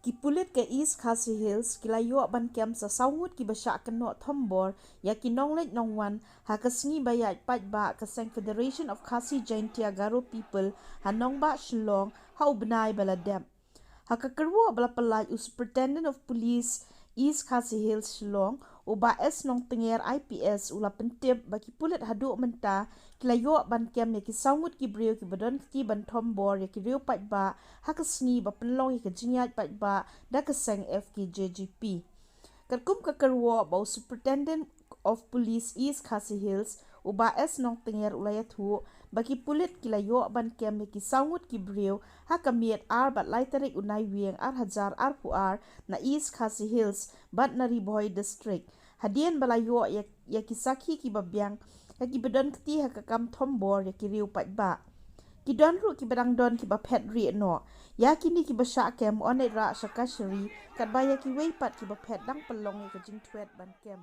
Ki Pulit ke East Khasi Hills kilayo ban kem sa Ngut ki basha keno Thombor ya ki Nongleit Nongwan Haka Sngi bayat pat ba ka Sang Federation of Khasi Jaintia Garo People Nongba Shillong ha ubnai baladem. Haka kerwo bala pelaj Superintendent of Police East Khasi Hills Shillong uba S nong tenger IPS ula pentip bagi Pulit Haduh menta kilayo ban kem ya ki Ngut ki breu ki badon ki ban Thombor ya ki reu pat ba Haka Sngi ba penlong ya ki jingyat pat ba da ka Sang F ki JGP. Kerkum ka kerwo ba Superintendent of Police East Khasi Hills uba S nong tenger ulayat hu bagi Pulit kilayo ban kem ya ki Ngut ki breu Haka miet ar bat lai tarik unai wieng ar hajar ar puar na East Khasi Hills bat na Riboy District. Hadian balayo ya ki sakhi ki babyang ya ki bedon keti haka kam Thombor ya ki riu pat ba. Ki don ru ki bedang don ki bapet ri no. Ya kini ki basha kem onet ra shakashari kat ba ya ki weipat ki bapet dang pelong ya ki jing tuet ban kem.